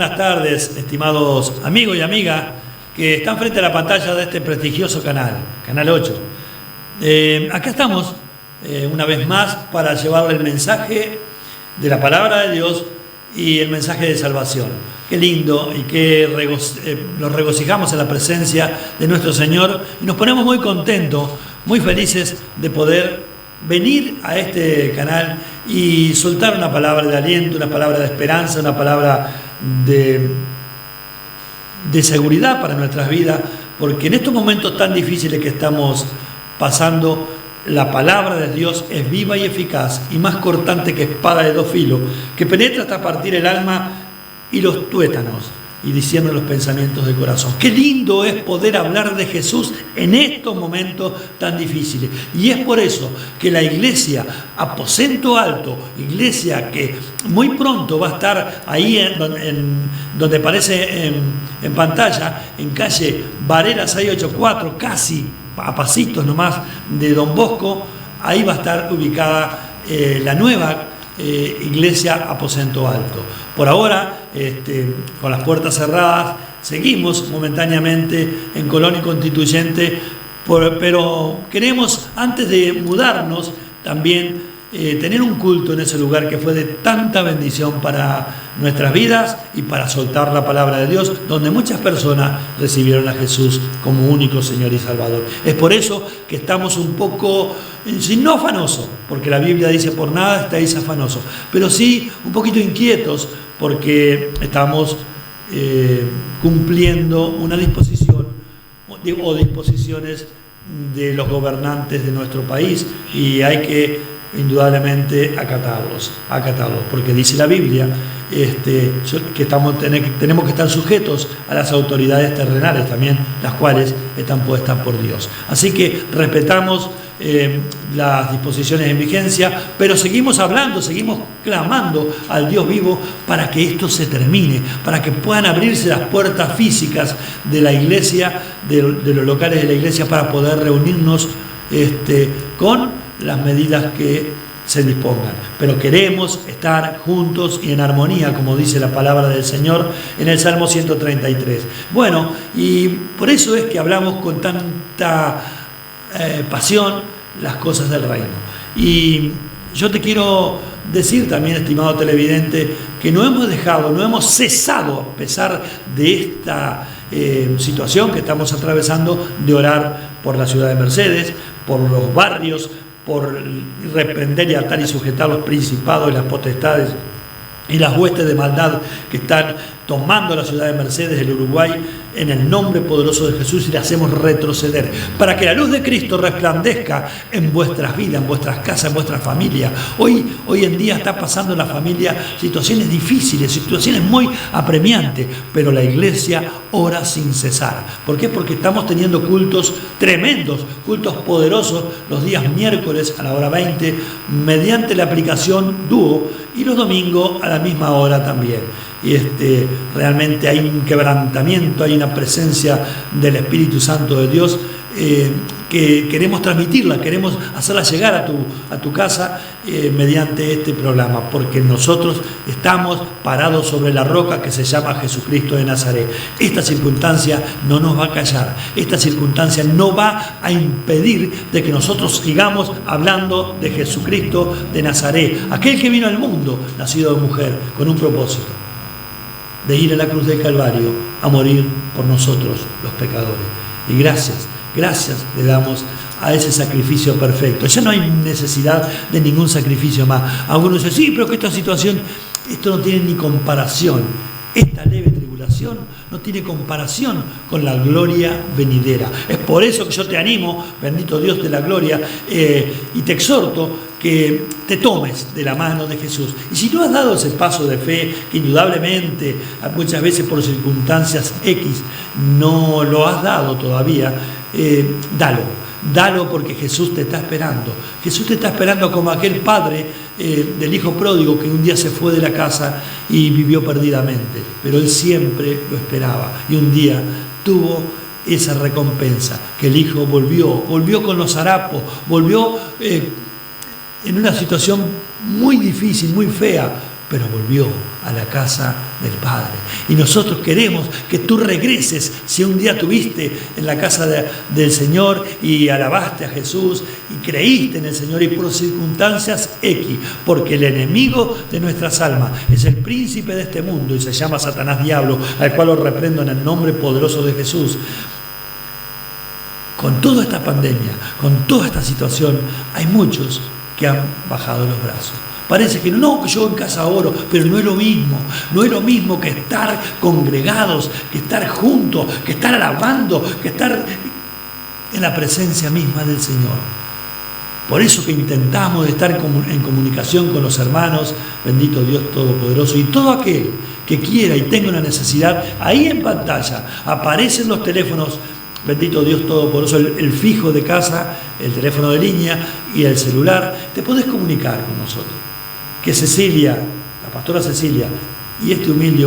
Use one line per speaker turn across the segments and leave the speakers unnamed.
buenas tardes, estimados amigos y amigas que están frente a la pantalla de este prestigioso canal, Canal 8. Acá estamos una vez más para llevarle el mensaje de la palabra de Dios y el mensaje de salvación. Qué lindo y que nos regocijamos en la presencia de nuestro Señor y nos ponemos muy contentos, muy felices de poder venir a este canal y soltar una palabra de aliento, una palabra de esperanza, una palabra de seguridad para nuestras vidas, porque en estos momentos tan difíciles que estamos pasando, la palabra de Dios es viva y eficaz y más cortante que espada de dos filos, que penetra hasta partir el alma y los tuétanos y discierne los pensamientos del corazón. Qué lindo es poder hablar de Jesús en estos momentos tan difíciles. Y es por eso que la iglesia Aposento Alto, iglesia que muy pronto va a estar ahí donde aparece en pantalla, en calle Varela 684, casi a pasitos nomás de Don Bosco, ahí va a estar ubicada la nueva iglesia Aposento Alto. Por ahora, con las puertas cerradas, seguimos momentáneamente en Colón y Constituyente, pero queremos, antes de mudarnos, también tener un culto en ese lugar que fue de tanta bendición para nuestras vidas y para soltar la palabra de Dios, donde muchas personas recibieron a Jesús como único Señor y Salvador. Es por eso que estamos un poco, no afanosos, porque la Biblia dice por nada estáis afanosos, pero sí un poquito inquietos porque estamos cumpliendo una disposición o disposiciones de los gobernantes de nuestro país y hay que indudablemente acatarlos, porque dice la Biblia que tenemos que estar sujetos a las autoridades terrenales también, las cuales están puestas por Dios. Así que respetamos las disposiciones en vigencia, pero seguimos hablando, seguimos clamando al Dios vivo para que esto se termine, para que puedan abrirse las puertas físicas de la iglesia, de los locales de la iglesia, para poder reunirnos con las medidas que se dispongan. Pero queremos estar juntos y en armonía, como dice la palabra del Señor en el Salmo 133. Bueno, y por eso es que hablamos con tanta pasión las cosas del reino. Y yo te quiero decir también, estimado televidente, que no hemos cesado, a pesar de esta situación que estamos atravesando, de orar por la ciudad de Mercedes, por los barrios, por reprender y atar y sujetar los principados y las potestades y las huestes de maldad que están tomando la ciudad de Mercedes, el Uruguay, en el nombre poderoso de Jesús, y le hacemos retroceder, para que la luz de Cristo resplandezca en vuestras vidas, en vuestras casas, en vuestras familias. Hoy en día está pasando en la familia situaciones difíciles, situaciones muy apremiantes, pero la iglesia ora sin cesar. ¿Por qué? Porque estamos teniendo cultos tremendos, cultos poderosos, los días miércoles a la hora 20, mediante la aplicación Duo, y los domingos a la misma hora también. Y realmente hay un quebrantamiento, hay una presencia del Espíritu Santo de Dios que queremos transmitirla, queremos hacerla llegar a tu casa mediante este programa, porque nosotros estamos parados sobre la roca que se llama Jesucristo de Nazaret. Esta circunstancia no nos va a callar, esta circunstancia no va a impedir de que nosotros sigamos hablando de Jesucristo de Nazaret, aquel que vino al mundo nacido de mujer con un propósito: de ir a la cruz del Calvario a morir por nosotros los pecadores. Y gracias le damos a ese sacrificio perfecto. Ya no hay necesidad de ningún sacrificio más. Algunos dicen, sí, pero que esta situación, esto no tiene ni comparación. Esta leve tribulación no tiene comparación con la gloria venidera. Es por eso que yo te animo, bendito Dios de la gloria, y te exhorto que te tomes de la mano de Jesús. Y si no has dado ese paso de fe, que indudablemente muchas veces por circunstancias X no lo has dado todavía, dalo porque Jesús te está esperando. Jesús te está esperando como aquel padre del hijo pródigo que un día se fue de la casa y vivió perdidamente, pero él siempre lo esperaba y un día tuvo esa recompensa, que el hijo volvió con los harapos, volvió en una situación muy difícil, muy fea, pero volvió a la casa del Padre. Y nosotros queremos que tú regreses, si un día tuviste en la casa del Señor y alabaste a Jesús y creíste en el Señor y por circunstancias X, porque el enemigo de nuestras almas es el príncipe de este mundo y se llama Satanás Diablo, al cual lo reprendo en el nombre poderoso de Jesús. Con toda esta pandemia, con toda esta situación, hay muchos que han bajado los brazos. Parece que no, que yo en casa oro, pero no es lo mismo. No es lo mismo que estar congregados, que estar juntos, que estar alabando, que estar en la presencia misma del Señor. Por eso que intentamos estar en comunicación con los hermanos, bendito Dios Todopoderoso, y todo aquel que quiera y tenga una necesidad, ahí en pantalla aparecen los teléfonos, bendito Dios Todopoderoso, el fijo de casa, el teléfono de línea y el celular. Te podés comunicar con nosotros. Que Cecilia, la pastora Cecilia y este humilde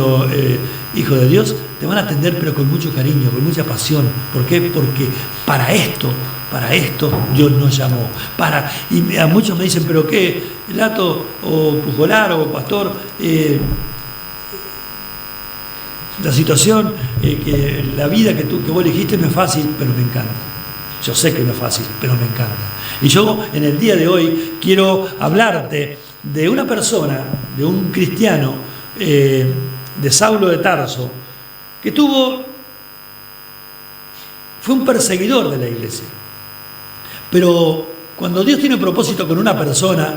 hijo de Dios te van a atender, pero con mucho cariño, con mucha pasión. ¿Por qué? Porque para esto Dios nos llamó. Y a muchos me dicen, ¿pero qué? Lato o Pujolar o pastor, la situación, que la vida que vos elegiste no es fácil, pero me encanta. Yo sé que no es fácil, pero me encanta. Y yo en el día de hoy quiero hablarte de una persona, de un cristiano, de Saulo de Tarso, que fue un perseguidor de la iglesia. Pero cuando Dios tiene propósito con una persona,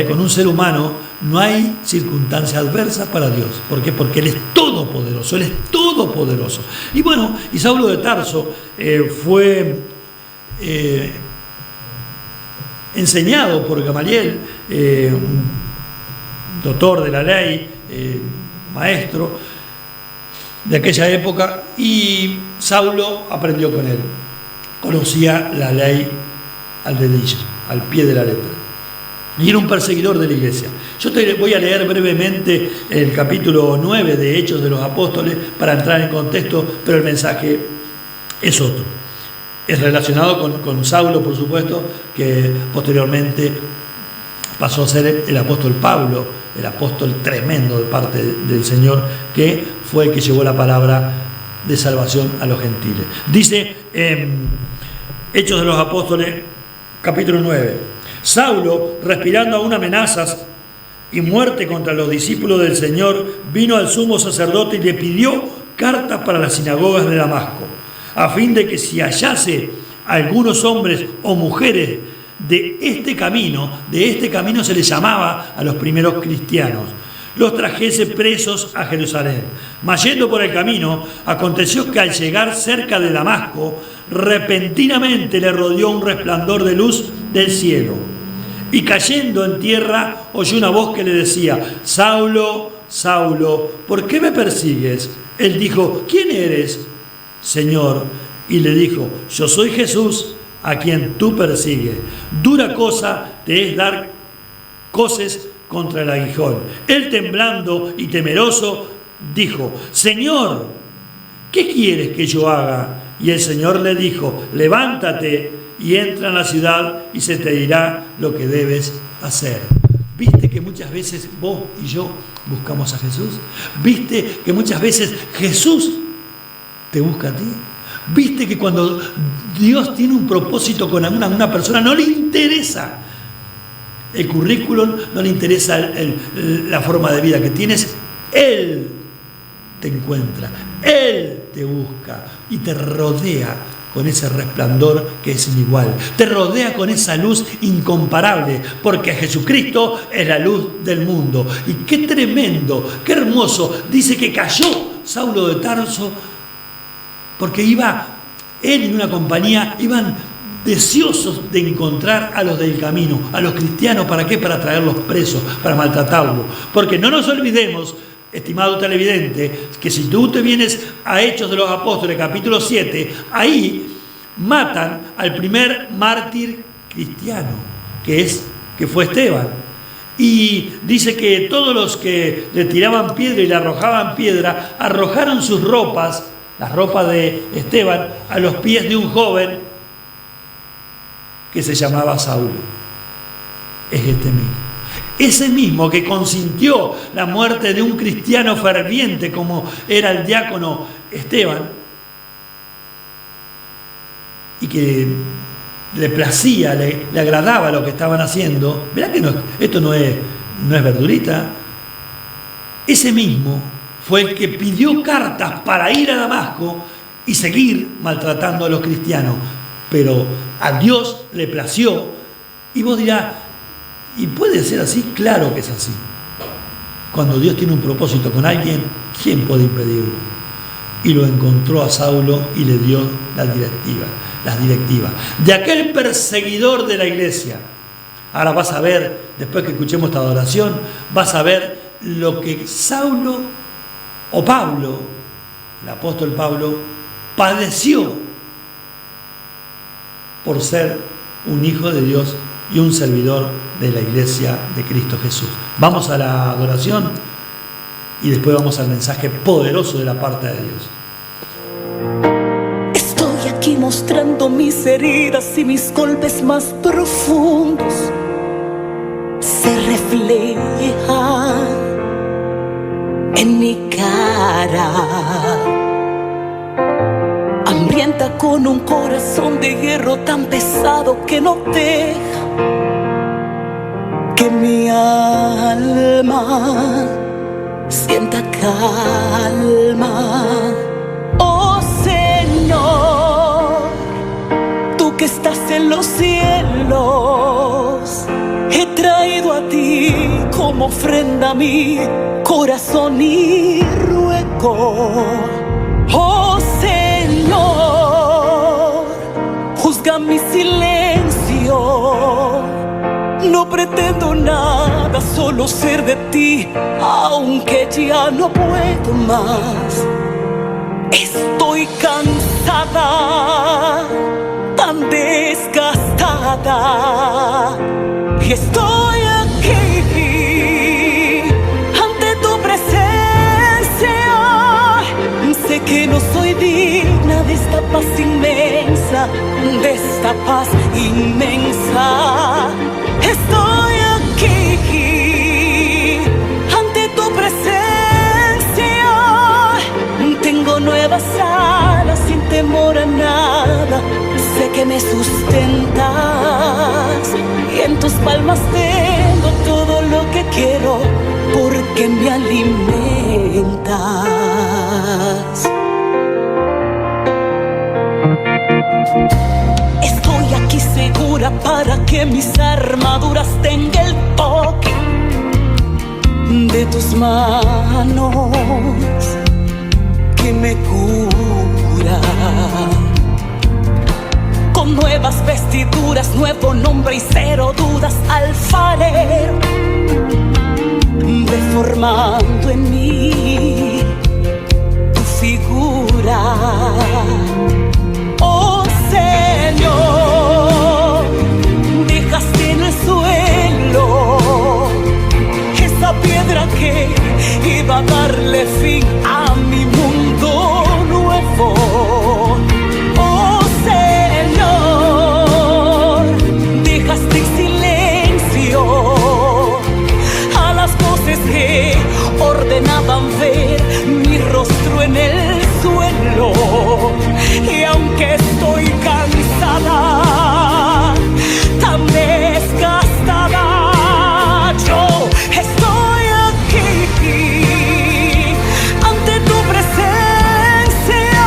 con un ser humano, no hay circunstancia adversa para Dios. ¿Por qué? Porque Él es todopoderoso, Él es todopoderoso. Y bueno, y Saulo de Tarso fue enseñado por Gamaliel, un doctor de la ley, maestro de aquella época, y Saulo aprendió con él. Conocía la ley al dedillo, al pie de la letra. Y era un perseguidor de la iglesia. Yo te voy a leer brevemente el capítulo 9 de Hechos de los Apóstoles para entrar en contexto, pero el mensaje es otro. Es relacionado con Saulo, por supuesto, que posteriormente pasó a ser el apóstol Pablo, el apóstol tremendo de parte del Señor, que fue el que llevó la palabra de salvación a los gentiles. Dice Hechos de los Apóstoles, capítulo 9. Saulo, respirando aún amenazas y muerte contra los discípulos del Señor, vino al sumo sacerdote y le pidió cartas para las sinagogas de Damasco, a fin de que si hallase algunos hombres o mujeres de este camino se les llamaba a los primeros cristianos, los trajese presos a Jerusalén. Mas yendo por el camino, aconteció que al llegar cerca de Damasco, repentinamente le rodeó un resplandor de luz del cielo. Y cayendo en tierra, oyó una voz que le decía: Saulo, Saulo, ¿por qué me persigues? Él dijo: ¿quién eres, Señor? Y le dijo: yo soy Jesús, a quien tú persigues. Dura cosa te es dar coces contra el aguijón. Él, temblando y temeroso, dijo: Señor, ¿qué quieres que yo haga? Y el Señor le dijo: levántate y entra en la ciudad y se te dirá lo que debes hacer. ¿Viste que muchas veces vos y yo buscamos a Jesús? ¿Viste que muchas veces Jesús te busca a ti? ¿Viste que cuando Dios tiene un propósito con una persona, no le interesa el currículum, no le interesa la forma de vida que tienes? Él te encuentra, Él te busca y te rodea con ese resplandor que es inigual. Te rodea con esa luz incomparable, porque Jesucristo es la luz del mundo. Y qué tremendo, qué hermoso. Dice que cayó Saulo de Tarso porque él en una compañía, iban deseosos de encontrar a los del camino, a los cristianos. ¿Para qué? Para traerlos presos, para maltratarlos. Porque no nos olvidemos, estimado televidente, que si tú te vienes a Hechos de los Apóstoles, capítulo 7, ahí matan al primer mártir cristiano, que fue Esteban. Y dice que todos los que le tiraban piedra y le arrojaban piedra, arrojaron sus ropas, las ropas de Esteban, a los pies de un joven que se llamaba Saulo. Es este mismo. ese mismo que consintió la muerte de un cristiano ferviente como era el diácono Esteban, y que le placía, le agradaba lo que estaban haciendo, verá que esto no es verdurita. Ese mismo fue el que pidió cartas para ir a Damasco y seguir maltratando a los cristianos, pero a Dios le plació. Y vos dirás, ¿y puede ser así? Claro que es así. Cuando Dios tiene un propósito con alguien, ¿quién puede impedirlo? Y lo encontró a Saulo y le dio las directivas de aquel perseguidor de la iglesia. Ahora vas a ver, después que escuchemos esta adoración, vas a ver lo que Saulo o Pablo, el apóstol Pablo, padeció por ser un hijo de Dios y un servidor de la iglesia de Cristo Jesús. Vamos a la adoración y después vamos al mensaje poderoso de la parte de Dios.
Estoy aquí mostrando mis heridas y mis golpes más profundos se reflejan en mi cara, hambrienta con un corazón de hierro tan pesado que no deja que mi alma sienta calma. Oh Señor, tú que estás en los cielos, he traído a ti como ofrenda mi corazón y ruego. Oh Señor, juzga mi silencio. No pretendo nada, solo ser de ti, aunque ya no puedo más. Estoy cansada, tan desgastada, y estoy aquí ante tu presencia. Sé que no soy digna de esta paz inmensa, de esta paz inmensa. Estoy aquí ante tu presencia. Tengo nuevas alas sin temor a nada. Sé que me sustentas y en tus palmas tengo todo lo que quiero, porque me alimentas. Estoy aquí segura para que mis armaduras tengan el toque de tus manos que me cura. Con nuevas vestiduras, nuevo nombre y cero dudas, alfarero deformando en mí tu figura. Oh Señor, dejaste en el suelo esa piedra que iba a darle fin a mi mundo nuevo. Oh Señor, dejaste en silencio a las voces que ordenaban ver mi rostro en el suelo. Y aunque estoy cansada, tan desgastada, yo estoy aquí ante tu presencia.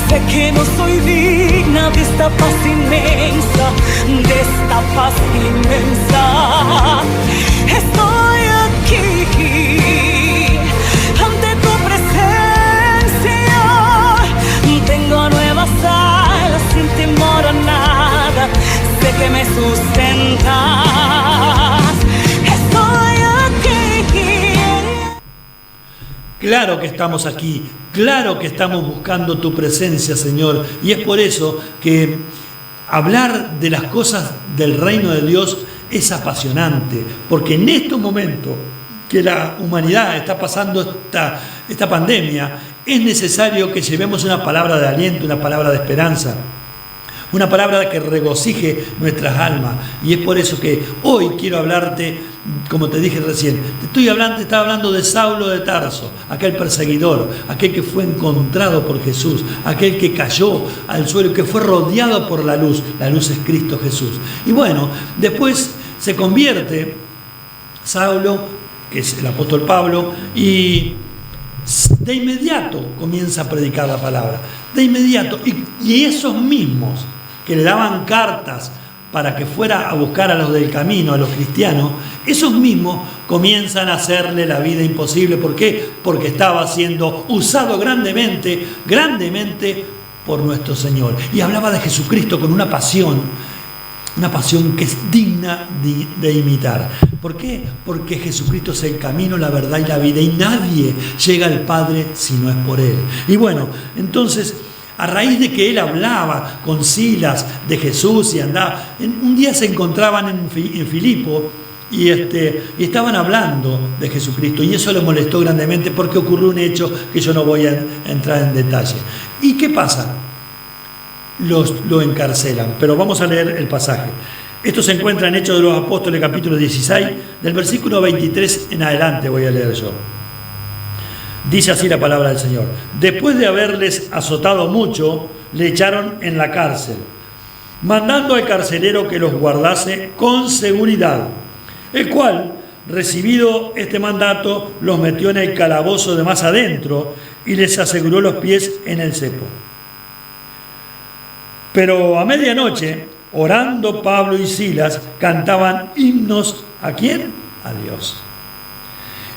Sé que no soy digna de esta paz inmensa, de esta paz inmensa. Estoy aquí ante tu presencia. Tengo nuevas alas sin temor a nada. Sé que me sustentas. Estoy aquí.
Claro que estamos aquí, claro que estamos buscando tu presencia, Señor, y es por eso que hablar de las cosas del reino de Dios es apasionante, porque en estos momentos que la humanidad está pasando esta pandemia, es necesario que llevemos una palabra de aliento, una palabra de esperanza, una palabra que regocije nuestras almas. Y es por eso que hoy quiero hablarte, como te dije recién, estaba hablando de Saulo de Tarso, aquel perseguidor, aquel que fue encontrado por Jesús, aquel que cayó al suelo, que fue rodeado por la luz es Cristo Jesús. Y bueno, después se convierte Saulo, que es el apóstol Pablo, y de inmediato comienza a predicar la palabra, de inmediato, y esos mismos que le daban cartas para que fuera a buscar a los del camino, a los cristianos, esos mismos comienzan a hacerle la vida imposible. ¿Por qué? Porque estaba siendo usado grandemente por nuestro Señor. Y hablaba de Jesucristo con una pasión que es digna de imitar. ¿Por qué? Porque Jesucristo es el camino, la verdad y la vida, y nadie llega al Padre si no es por Él. Y bueno, entonces, a raíz de que él hablaba con Silas de Jesús y andaba, un día se encontraban en Filipo y estaban hablando de Jesucristo, y eso le molestó grandemente porque ocurrió un hecho que yo no voy a entrar en detalle. ¿Y qué pasa? Lo encarcelan, pero vamos a leer el pasaje. Esto se encuentra en Hechos de los Apóstoles, capítulo 16, del versículo 23 en adelante voy a leer yo. Dice así la palabra del Señor: después de haberles azotado mucho, le echaron en la cárcel, mandando al carcelero que los guardase con seguridad, el cual, recibido este mandato, los metió en el calabozo de más adentro y les aseguró los pies en el cepo. Pero a medianoche, orando Pablo y Silas, cantaban himnos ¿a quién? A Dios.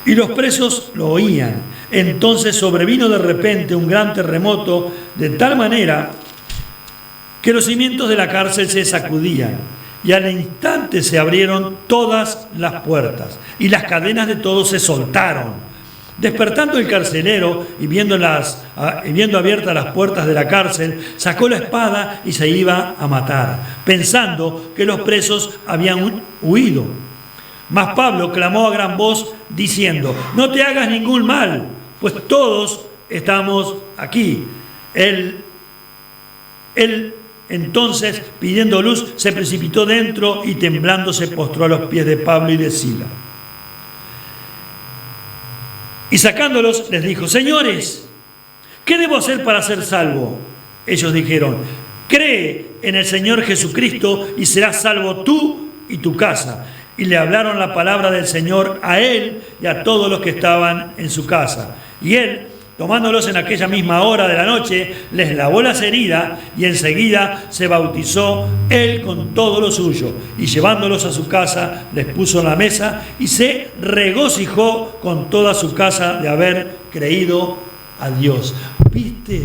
Y los presos lo oían. Entonces sobrevino de repente un gran terremoto, de tal manera que los cimientos de la cárcel se sacudían, y al instante se abrieron todas las puertas, y las cadenas de todos se soltaron. Despertando el carcelero y viendo abiertas las puertas de la cárcel, sacó la espada y se iba a matar, pensando que los presos habían huido. Mas Pablo clamó a gran voz diciendo: no te hagas ningún mal, pues todos estamos aquí. Él entonces, pidiendo luz, se precipitó dentro y temblando se postró a los pies de Pablo y de Silas. Y sacándolos les dijo: señores, ¿qué debo hacer para ser salvo? Ellos dijeron: cree en el Señor Jesucristo y serás salvo tú y tu casa. Y le hablaron la palabra del Señor a él y a todos los que estaban en su casa. Y él, tomándolos en aquella misma hora de la noche, les lavó las heridas y enseguida se bautizó él con todo lo suyo. Y llevándolos a su casa, les puso en la mesa y se regocijó con toda su casa de haber creído a Dios. ¿Viste?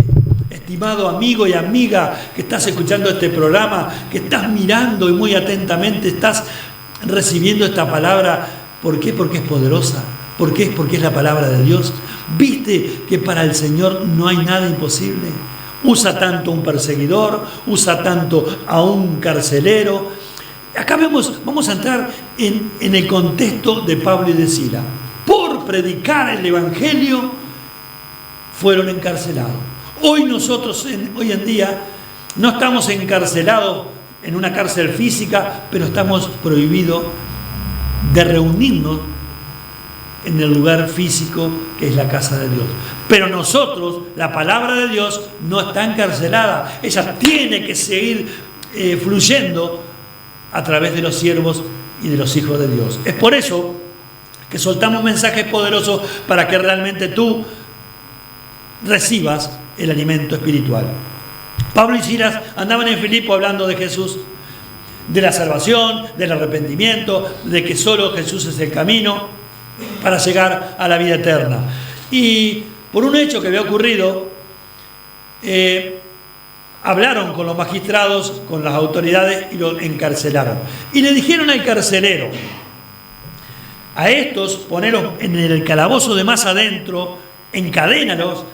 Estimado amigo y amiga que estás escuchando este programa, que estás mirando y muy atentamente estás recibiendo esta palabra. ¿Por qué? Porque es poderosa. ¿Por qué? Porque es la palabra de Dios. ¿Viste que para el Señor no hay nada imposible? Usa tanto a un perseguidor, usa tanto a un carcelero. Acá vamos a entrar en el contexto de Pablo y de Silas. Por predicar el Evangelio fueron encarcelados. Hoy nosotros, hoy en día, no estamos encarcelados en una cárcel física, pero estamos prohibidos de reunirnos en el lugar físico que es la casa de Dios. Pero nosotros, la palabra de Dios no está encarcelada, ella tiene que seguir fluyendo a través de los siervos y de los hijos de Dios. Es por eso que soltamos mensajes poderosos para que realmente tú recibas el alimento espiritual. Pablo y Silas andaban en Filipo hablando de Jesús, de la salvación, del arrepentimiento, de que solo Jesús es el camino para llegar a la vida eterna. Y por un hecho que había ocurrido, hablaron con los magistrados, con las autoridades y lo encarcelaron. Y le dijeron al carcelero: a estos poneros en el calabozo de más adentro, encadénalos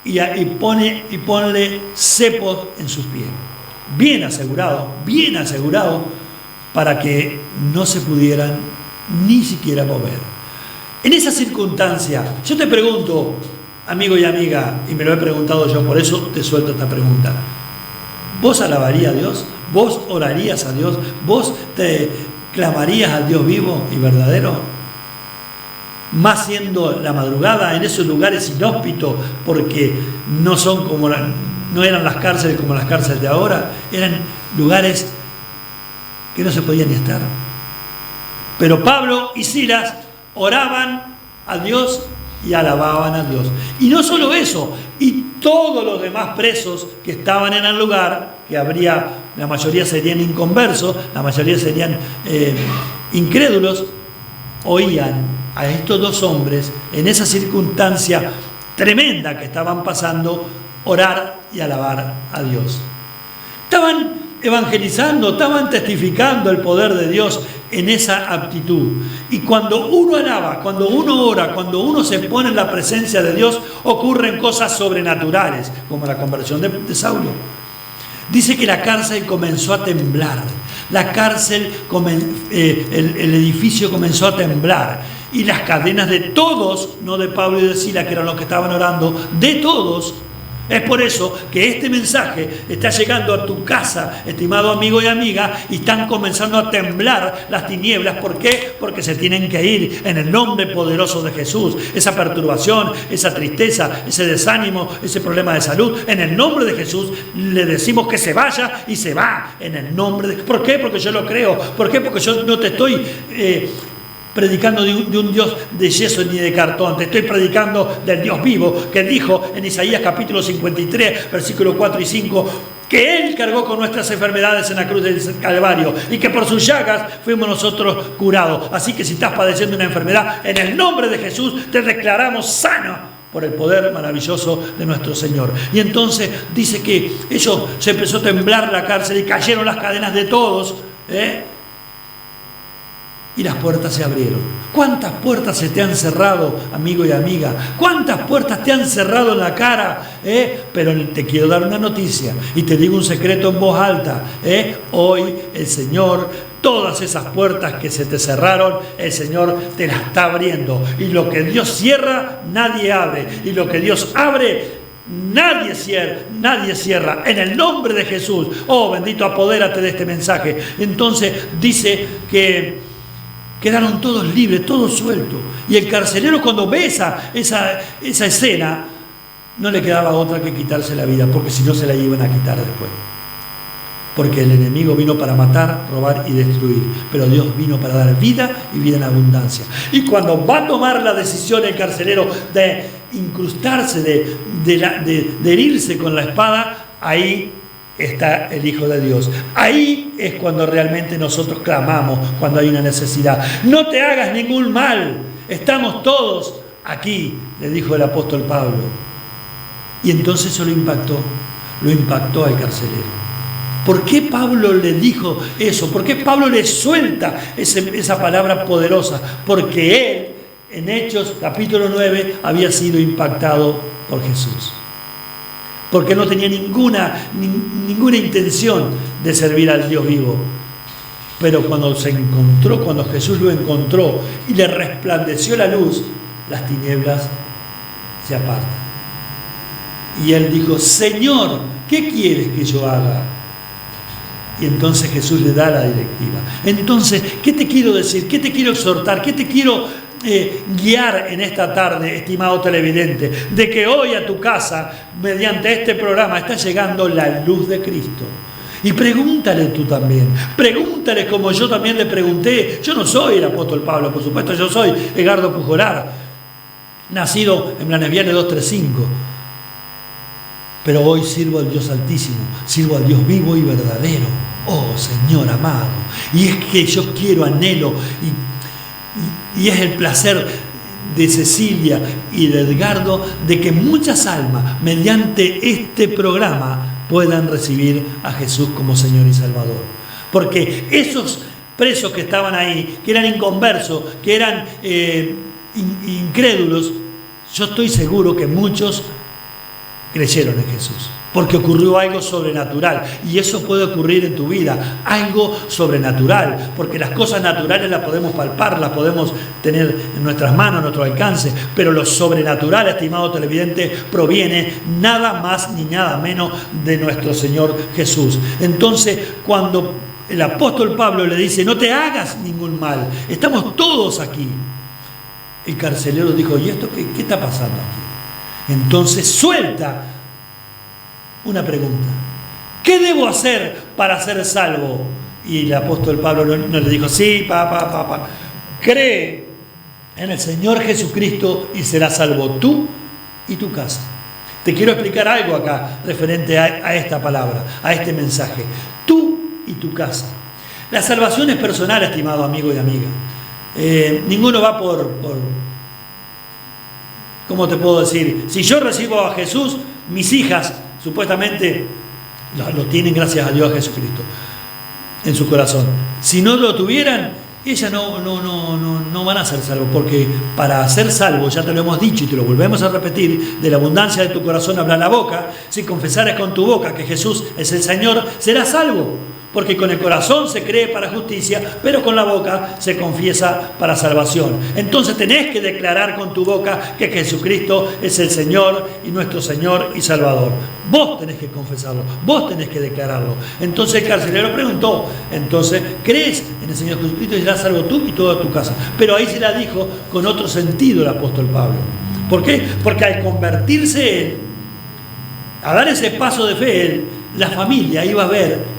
y ponle cepos en sus pies. Bien asegurado, para que no se pudieran ni siquiera mover. En esa circunstancia, yo te pregunto, amigo y amiga, y me lo he preguntado yo, por eso te suelto esta pregunta: ¿Vos alabarías a Dios? ¿Vos orarías a Dios? ¿Vos te clamarías al Dios vivo y verdadero? Más siendo la madrugada en esos lugares inhóspitos, porque no eran las cárceles como las cárceles de ahora, eran lugares que no se podían ni estar. Pero Pablo y Silas oraban a Dios y alababan a Dios. Y no solo eso, y todos los demás presos que estaban en el lugar, que la mayoría serían inconversos, la mayoría serían incrédulos, oían a estos dos hombres en esa circunstancia tremenda que estaban pasando, orar y alabar a Dios. Estaban evangelizando, estaban testificando el poder de Dios en esa aptitud. Y cuando uno alaba, cuando uno ora, cuando uno se pone en la presencia de Dios, ocurren cosas sobrenaturales, como la conversión de Saulo. Dice que la cárcel comenzó a temblar, el edificio comenzó a temblar, y las cadenas de todos, no de Pablo y de Silas, que eran los que estaban orando, de todos. Es por eso que este mensaje está llegando a tu casa, estimado amigo y amiga, y están comenzando a temblar las tinieblas. ¿Por qué? Porque se tienen que ir en el nombre poderoso de Jesús. Esa perturbación, esa tristeza, ese desánimo, ese problema de salud, en el nombre de Jesús le decimos que se vaya, y se va en el nombre de... ¿Por qué? Porque yo lo creo. ¿Por qué? Porque yo no te estoy... predicando de un Dios de yeso ni de cartón. Te estoy predicando del Dios vivo, que dijo en Isaías capítulo 53, versículos 4 y 5, que Él cargó con nuestras enfermedades en la cruz del Calvario, y que por sus llagas fuimos nosotros curados. Así que si estás padeciendo una enfermedad, en el nombre de Jesús te declaramos sano por el poder maravilloso de nuestro Señor. Y entonces dice que eso se empezó a temblar la cárcel, y cayeron las cadenas de todos, y las puertas se abrieron. ¿Cuántas puertas se te han cerrado, amigo y amiga? ¿Cuántas puertas te han cerrado en la cara? Pero te quiero dar una noticia, y te digo un secreto en voz alta. Hoy el Señor, todas esas puertas que se te cerraron, el Señor te las está abriendo. Y lo que Dios cierra, nadie abre. Y lo que Dios abre, nadie cierra. En el nombre de Jesús. Oh, bendito, apodérate de este mensaje. Entonces dice que quedaron todos libres, todos sueltos. Y el carcelero, cuando ve esa escena, no le quedaba otra que quitarse la vida, porque si no se la iban a quitar después. Porque el enemigo vino para matar, robar y destruir, pero Dios vino para dar vida y vida en abundancia. Y cuando va a tomar la decisión el carcelero de incrustarse, de herirse con la espada, ahí está el Hijo de Dios. Ahí es cuando realmente nosotros clamamos, cuando hay una necesidad. No te hagas ningún mal, estamos todos aquí, le dijo el apóstol Pablo. Y entonces eso lo impactó al carcelero. ¿Por qué Pablo le dijo eso? ¿Por qué Pablo le suelta esa palabra poderosa? Porque él, en Hechos capítulo 9, había sido impactado por Jesús. Porque no tenía ninguna intención de servir al Dios vivo. Pero cuando Jesús lo encontró y le resplandeció la luz, las tinieblas se apartan. Y él dijo: Señor, ¿qué quieres que yo haga? Y entonces Jesús le da la directiva. Entonces, ¿qué te quiero decir? ¿Qué te quiero exhortar? ¿Qué te quiero guiar en esta tarde, estimado televidente? De que hoy a tu casa, mediante este programa, está llegando la luz de Cristo. Y pregúntale tú también. Pregúntale como yo también le pregunté. Yo no soy el apóstol Pablo, por supuesto. Yo soy Edgardo Pujolar, nacido en Blanes Viale 235. Pero hoy sirvo al Dios Altísimo, sirvo al Dios vivo y verdadero. Oh, Señor amado. Y es que yo quiero, anhelo, y es el placer de Cecilia y de Edgardo, de que muchas almas, mediante este programa, puedan recibir a Jesús como Señor y Salvador. Porque esos presos que estaban ahí, que eran inconversos, que eran incrédulos, yo estoy seguro que muchos creyeron en Jesús. porque ocurrió algo sobrenatural, y eso puede ocurrir en tu vida, algo sobrenatural, porque las cosas naturales las podemos palpar, las podemos tener en nuestras manos, a nuestro alcance, pero lo sobrenatural, estimado televidente, proviene nada más ni nada menos de nuestro Señor Jesús. Entonces, cuando el apóstol Pablo le dice, no te hagas ningún mal, estamos todos aquí, el carcelero dijo, ¿y esto qué está pasando aquí? Entonces suelta una pregunta: ¿qué debo hacer para ser salvo? Y el apóstol Pablo no le dijo, sí, cree en el Señor Jesucristo y serás salvo tú y tu casa. Te quiero explicar algo acá referente a esta palabra, a este mensaje. Tú y tu casa. La salvación es personal, estimado amigo y amiga. Ninguno va por ¿cómo te puedo decir? Si yo recibo a Jesús, mis hijas supuestamente lo tienen, gracias a Dios, a Jesucristo en su corazón. Si no lo tuvieran, ellas no van a ser salvos, porque para ser salvos, ya te lo hemos dicho y te lo volvemos a repetir, de la abundancia de tu corazón habla la boca. Si confesares con tu boca que Jesús es el Señor, serás salvo, porque con el corazón se cree para justicia, pero con la boca se confiesa para salvación. Entonces tenés que declarar con tu boca que Jesucristo es el Señor y nuestro Señor y Salvador. Vos tenés que confesarlo, vos tenés que declararlo. Entonces el carcelero preguntó, entonces, ¿crees en el Señor Jesucristo y serás salvo tú y toda tu casa? Pero ahí se la dijo con otro sentido el apóstol Pablo. ¿Por qué? Porque al convertirse él, a dar ese paso de fe, él, la familia iba a ver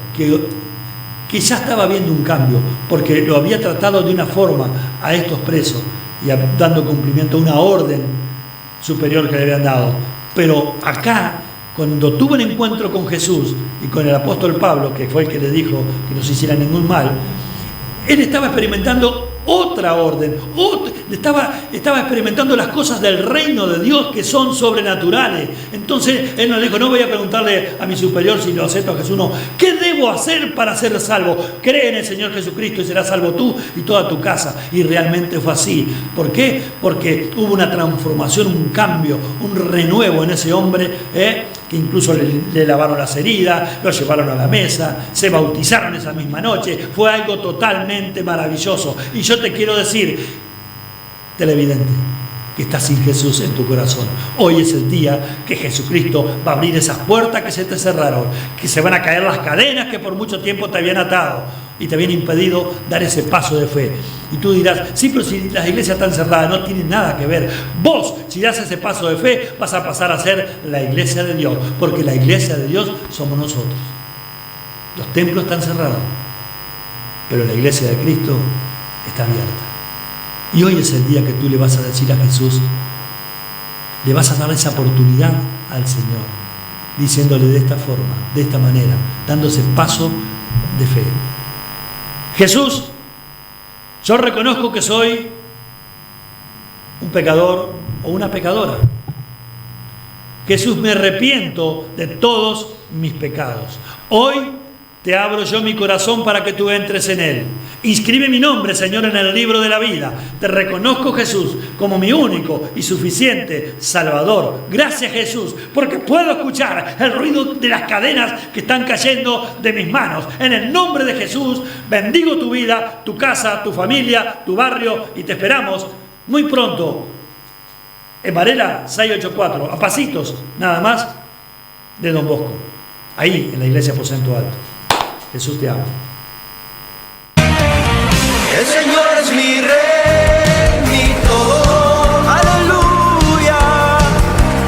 que ya estaba viendo un cambio, porque lo había tratado de una forma a estos presos y dando cumplimiento a una orden superior que le habían dado. Pero acá, cuando tuvo un encuentro con Jesús y con el apóstol Pablo, que fue el que le dijo que no se hiciera ningún mal, él estaba experimentando otra orden, estaba experimentando las cosas del reino de Dios que son sobrenaturales. Entonces él no le dijo, no voy a preguntarle a mi superior si lo acepto a Jesús, no. ¿Qué debo hacer para ser salvo? Cree en el Señor Jesucristo y serás salvo tú y toda tu casa. Y realmente fue así. ¿Por qué? Porque hubo una transformación, un cambio, un renuevo en ese hombre, que incluso le lavaron las heridas, lo llevaron a la mesa, se bautizaron esa misma noche. Fue algo totalmente maravilloso. Y yo te quiero decir, televidente, que estás sin Jesús en tu corazón. Hoy es el día que Jesucristo va a abrir esas puertas que se te cerraron, que se van a caer las cadenas que por mucho tiempo te habían atado y te habían impedido dar ese paso de fe. Y tú dirás, sí, pero si las iglesias están cerradas, no tienen nada que ver. Vos, si das ese paso de fe, vas a pasar a ser la iglesia de Dios, porque la iglesia de Dios somos nosotros. Los templos están cerrados, pero la iglesia de Cristo está abierta. Y hoy es el día que tú le vas a decir a Jesús, le vas a dar esa oportunidad al Señor, diciéndole de esta forma, de esta manera, dando ese paso de fe. Jesús, yo reconozco que soy un pecador o una pecadora. Jesús, me arrepiento de todos mis pecados. Hoy te abro yo mi corazón para que tú entres en él. Inscribe mi nombre, Señor, en el libro de la vida. Te reconozco, Jesús, como mi único y suficiente Salvador. Gracias, Jesús, porque puedo escuchar el ruido de las cadenas que están cayendo de mis manos. En el nombre de Jesús, bendigo tu vida, tu casa, tu familia, tu barrio, y te esperamos muy pronto en Varela 684, a pasitos nada más de Don Bosco, ahí en la iglesia Aposento Alto. Jesús te ama.
El Señor es mi rey, mi todo, aleluya.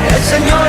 El Señor